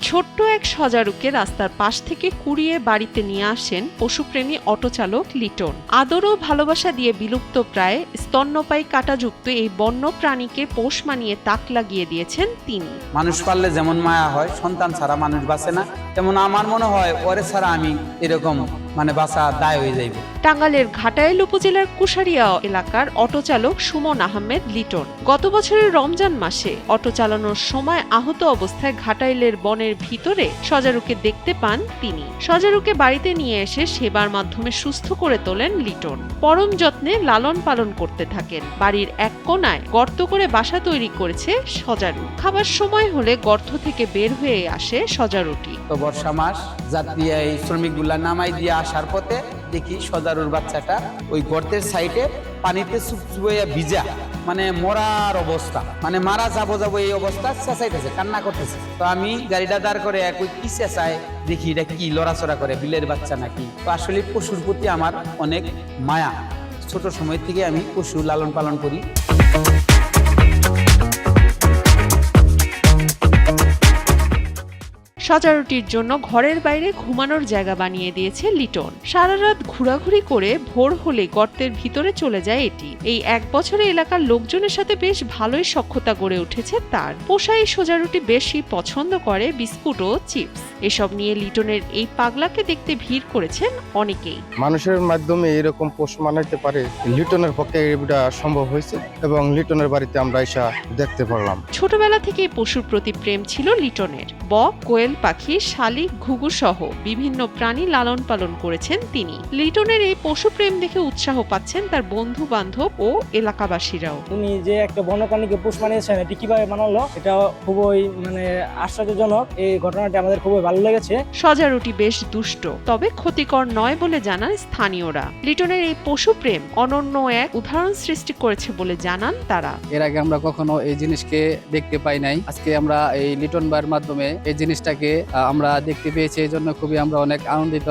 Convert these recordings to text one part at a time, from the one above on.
ছোট্ট এক সজারুকে রাস্তার পাশ থেকে কুড়িয়ে বাড়িতে নিয়ে আসেন পশুপ্রেমী অটোচালক লিটন। আদর ও ভালোবাসা দিয়ে বিলুপ্ত প্রায় স্তন্যপায়ী কাঁটাযুক্ত এই বন্য প্রাণীকে পোষ মানিয়ে তাক লাগিয়ে দিয়েছেন তিনি। মানুষ পাললে যেমন মায়া হয়, সন্তান ছাড়া মানুষ বাঁচে না, তেমন আমার মনে হয় ওরে ছাড়া আমি এরকম বাঁচা দায় হয়ে যাইব। টাঙ্গাইলের ঘাটাইল উপজেলার কুশারিয়া এলাকার অটোচালক সুমন আহমেদ লিটন গত বছরের রমজান মাসে অটো চালানোর সময় আহত অবস্থায় ঘাটাইলের বনের ভিতরে সজারুকে দেখতে পান তিনি। সজারুকে বাড়িতে নিয়ে এসে সেবার মাধ্যমে সুস্থ করে তোলেন লিটন। পরম যত্নে লালন পালন করতে থাকেন। বাড়ির এক কোণায় গর্ত করে বাসা তৈরি করেছে সজারু। খাবার সময় হলে গর্ত থেকে বের হয়ে আসে সজারুটি। তো বর্ষা মাস, যাত্রী এই শ্রমিকগুলা নামাই দিয়ে আসার পথে দেখি সজারুর বাচ্চাটা ওই গর্তের সাইডে পানিতে চুপচুপাইয়া ভিজা, মরার অবস্থা, মারা যাবো এই অবস্থা, চেঁচাইতেছে, কান্না করতেছে। তো আমি গাড়িটা দাঁড় করে একই কি চেঁচায় দেখি এটা কি লড়াচড়া করে, বিলের বাচ্চা নাকি। তো আসলে পশুর প্রতি আমার অনেক মায়া। ছোট সময় থেকে আমি পশু লালন পালন করি। সজারুটির জন্য ঘরের বাইরে ঘুমানোর জায়গা বানিয়ে দিয়েছে লিটন। সারা রাত ঘোরাঘুরি করে ভোর হলে গর্তের ভিতরে চলে যায় এটি। এই এক বছরে এলাকার লোকজনের সাথে বেশ ভালোই সখ্যতা গড়ে উঠেছে তার। পোষা এই সজারুটি বেশি পছন্দ করে বিস্কুট ও চিপস। এসব নিয়ে লিটনের এই পাগলাকে দেখতে ভিড় করেছেন অনেকেই। মানুষের মাধ্যমে এরকম পোষ মানাইতে পারে, লিটনের পক্ষে এটা সম্ভব হয়েছে এবং লিটনের বাড়িতে আমরা এসে দেখতে পারলাম। ছোটবেলা থেকেই পশুর প্রতি প্রেম ছিল লিটনের। বক, কোয়েল পাখি, শালিক, ঘুঘু সহ বিভিন্ন প্রাণী লালন পালন করেছেন তিনি। লিটনের এই পশু প্রেম দেখে উৎসাহ পাচ্ছেন তার বন্ধু বান্ধব ও এলাকাবাসীরাও। উনি যে একটা বন্যপ্রাণীকে পোষ মানিয়েছেন, এটি কিভাবে বানালো, এটা খুবই আশ্চর্যজনক। এই ঘটনাটি আমাদের খুবই ভালো লেগেছে। সজারুটি বেশ দুষ্ট, তবে ক্ষতিকর নয় বলে জানান স্থানীয়রা। লিটনের এই পশু প্রেম অনন্য এক উদাহরণ সৃষ্টি করেছে বলে জানান তারা। এর আগে আমরা কখনো এই জিনিসকে দেখতে পাই নাই। আজকে আমরা এই লিটন ভাইয়ের মাধ্যমে এই জিনিসটাকে আমরা দেখতে পেয়েছি, এই জন্য খুবই আমরা অনেক আনন্দিত।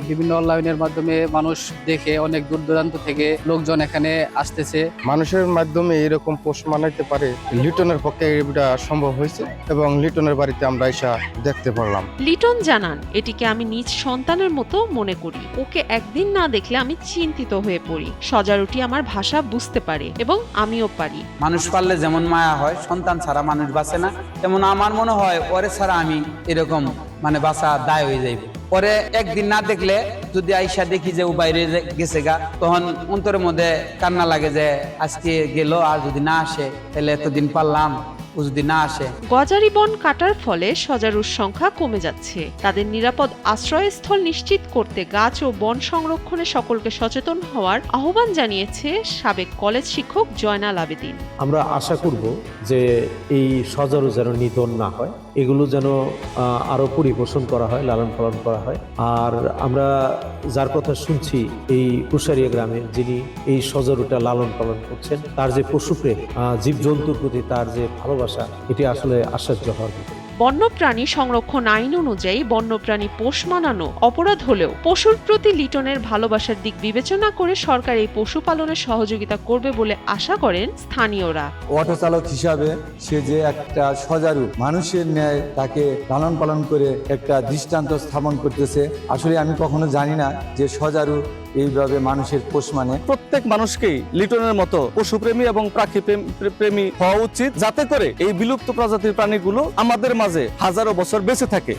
বিভিন্ন অনলাইনের মাধ্যমে মানুষ দেখে অনেক দূর দূরান্ত থেকে লোকজন এখানে আসতেছে। মানুষের মাধ্যমে এরকম পোষ মানাইতে পারে, লিটনের পক্ষে এটা সম্ভব হয়েছে এবং লিটনের বাড়িতে আমরা এসে দেখতে পারলাম। লিটন জানান, এটিকে আমি নিজ সন্তানের মতো মনে করি। ওকে একদিন না দেখলে আমি চিন্তিত হয়ে পড়ি। সজারুটি আমার ভাষা বুঝতে পারে এবং আমিও পারি। মানুষ পাললে যেমন মায়া হয়, সন্তান ছাড়া মানুষ বাঁচে না, তেমন আমার মনে হয় ওরে ছাড়া আমি এরকম বাঁচা দায় হয়ে যাইব। পরে একদিন না দেখলে যদি আইসা দেখি যে ও বাইরে গেছে গা, তখন অন্তরের মধ্যে কান্না লাগে যে আজকে গেল, আর যদি না আসে তাহলে এতদিন পারলাম, ও যদি না আসে। গজারি বন কাটার ফলে সজারুর সংখ্যা কমে যাচ্ছে। তাদের নিরাপদ আশ্রয়স্থল নিশ্চিত করতে গাছ ও বন সংরক্ষণে সকলকে সচেতন হওয়ার আহ্বান জানিয়েছে সাবেক কলেজ শিক্ষক জয়নাল আবেদিন। আমরা আশা করব যে এই সজারু যেন নিধন না হয়, এগুলো যেন আরো পরিপোষণ করা হয়, লালন পালন করা হয়। আর আমরা যার কথা শুনছি এই কুশারিয়া গ্রামে, যিনি এই সজারুটা লালন পালন করছেন, তার যে পশুপ্রেম, জীবজন্তুর প্রতি তার যে ভালোবাসা, এটি আসলে আশ্চর্য হওয়ার মতো। বন্যপ্রাণী সংরক্ষণ আইন অনুযায়ী বন্যপ্রাণী পোষ মানানো অপরাধ হলেও পশুর প্রতি লিটনের ভালোবাসার দিক বিবেচনা করে সরকার এই পশুপালনে সহযোগিতা করবে বলে আশা করেন স্থানীয়রা। অটো চালক হিসাবে সে যে একটা সজারু মানুষের ন্যায় তাকে লালন পালন করে একটা দৃষ্টান্ত স্থাপন করতেছে। আসলে আমি কখনো জানি না যে সজারু এইভাবে মানুষের পোষ মানে। প্রত্যেক মানুষকেই লিটনের মতো পশুপ্রেমী এবং পাখি প্রেমী হওয়া উচিত, যাতে করে এই বিলুপ্ত প্রজাতির প্রাণীগুলো আমাদের মাঝে হাজারো বছর বেঁচে থাকে।